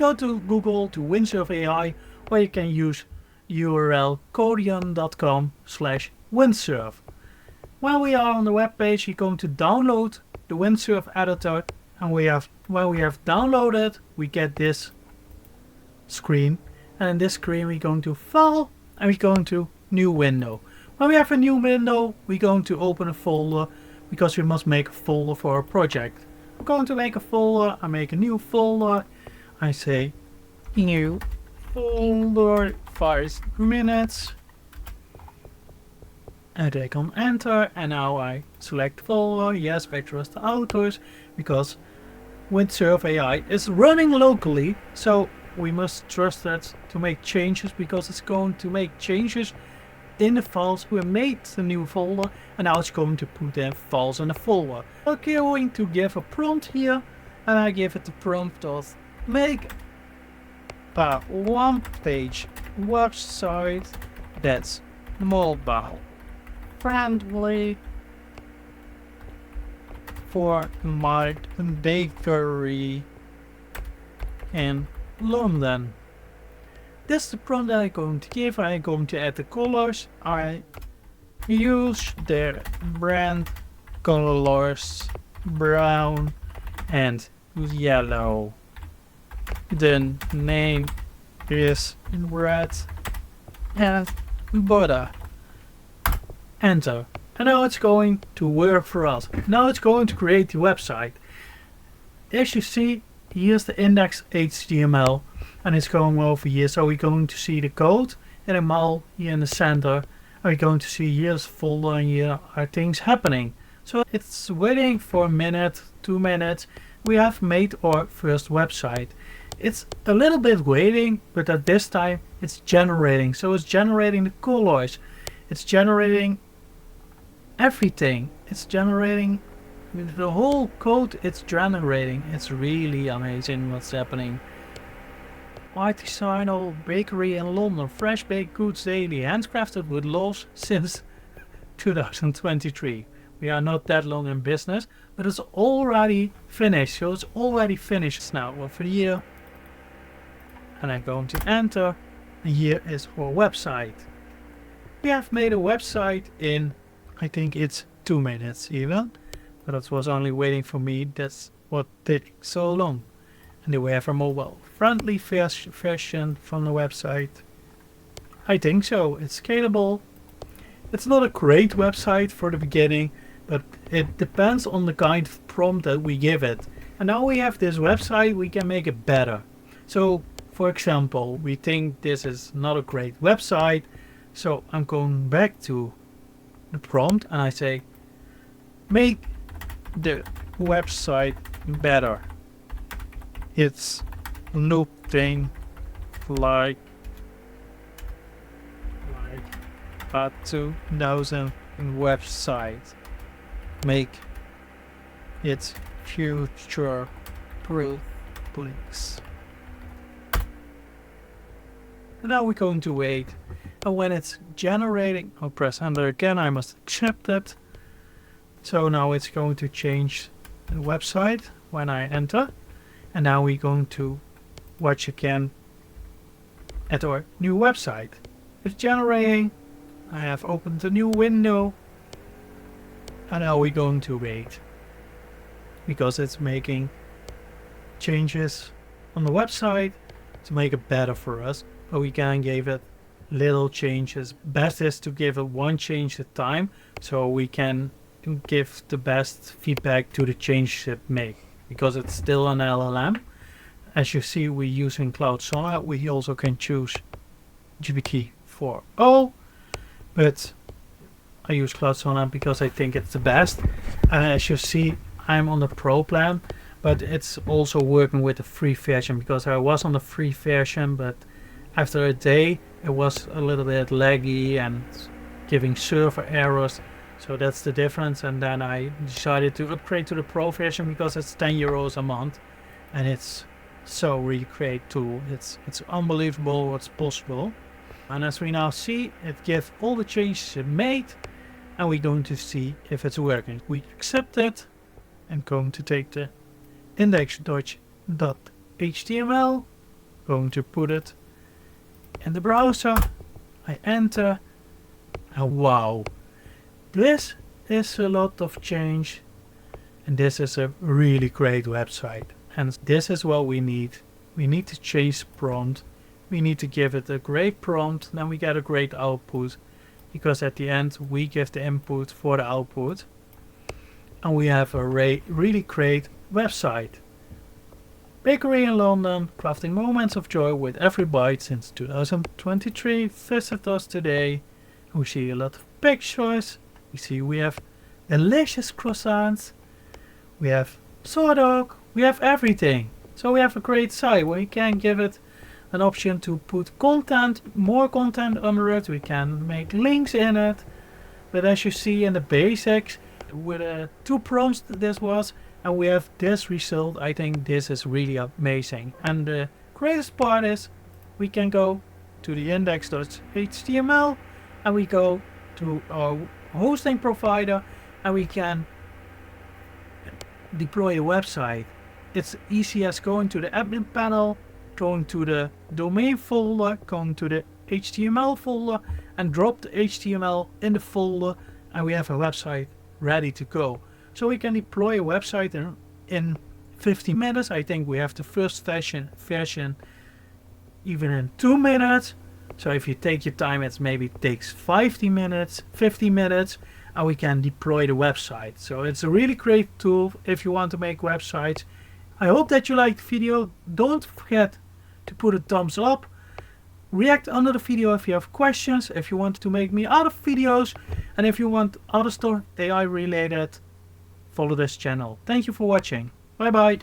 go to Google to Windsurf AI, or you can use URL kodian.com/windsurf. When we are on the web page, you're going to download the Windsurf editor, and when we have downloaded, we get this screen, and in this screen we're going to File, and we're going to New Window. When we have a new window, we're going to open a folder, because we must make a folder for our project. I'm going to make a folder. I make a new folder. I say new folder 5 minutes. And I can enter, and now I select folder. Yes, I trust the authors, because Windsurf AI is running locally, so we must trust that to make changes, because it's going to make changes in the files we made the new folder, and now it's going to put the files in the folder. I'm going to give a prompt here, and I give it the prompt of make a one-page website that's mobile friendly for my bakery in London. This is the prompt that I'm going to give. I'm going to add the colors. I use the brand colors brown and yellow. The name is red and border. Enter. And now it's going to work for us. Now it's going to create the website. As you see, here's the index HTML, and it's going over here. So we're going to see the code in a mall here in the center. And we're going to see here's the folder, and here are things happening. So it's waiting for a minute, 2 minutes. We have made our first website. It's a little bit waiting, but at this time it's generating. So it's generating the colors. It's generating everything. It's generating the whole code. It's generating. It's really amazing what's happening. Artisanal bakery in London, fresh baked goods daily, handcrafted with love since 2023. We are not that long in business, but it's already finished. So it's already finished now over here. And I'm going to enter, and here is our website. We have made a website in, I think it's 2 minutes even, but it was only waiting for me. That's what took so long. And then we have a mobile friendly version from the website. I think so. It's scalable. It's not a great website for the beginning, but it depends on the kind of prompt that we give it. And now we have this website, we can make it better. So for example, we think this is not a great website. So I'm going back to the prompt, and I say make the website better. It's looking like a 2000 website. Make it future proof, please. Now we're going to wait, and when it's generating, I'll press enter again. I must accept it. So now it's going to change the website when I enter, and now we're going to watch again at our new website. It's generating. I have opened a new window, and now we're going to wait, because it's making changes on the website to make it better for us. But we can give it little changes. Best is to give it one change at a time, so we can give the best feedback to the changes it make, because it's still an LLM. As you see, we're using Cloud Sonnet. We also can choose GPT-4o, but I use Cloud Sonnet because I think it's the best. As you see, I'm on the Pro plan, but it's also working with the free version, because I was on the free version, but after a day it was a little bit laggy and giving server errors. So that's the difference, and then I decided to upgrade to the Pro version because it's 10 euros a month, and it's so really great tool. It's unbelievable what's possible. And as we now see, it gives all the changes it made, and we're going to see if it's working. We accept it and going to take the index.html, going to put it in the browser. I enter, and wow, this is a lot of change, and this is a really great website. And this is what we need. We need to change prompt. We need to give it a great prompt, then we get a great output, because at the end we give the input for the output, and we have a really great website. Bakery in London, crafting moments of joy with every bite since 2023. Visit us today. We see a lot of pictures. We have delicious croissants. We have sourdough. We have everything. So we have a great site where you can give it an option to put content, more content under it. We can make links in it. But as you see in the basics, with 2 prompts this was, and we have this result. I think this is really amazing. And the greatest part is we can go to the index.html and we go to our hosting provider and we can deploy a website. It's easy as going to the admin panel, going to the domain folder, going to the HTML folder and drop the HTML in the folder, and we have a website ready to go. So we can deploy a website in 15 minutes. I think we have the first version even in 2 minutes. So if you take your time, it maybe takes 50 minutes, and we can deploy the website. So it's a really great tool if you want to make websites. I hope that you liked the video. Don't forget to put a thumbs up. React under the video if you have questions, if you want to make me other videos, and if you want other stuff AI related, follow this channel. Thank you for watching. Bye bye.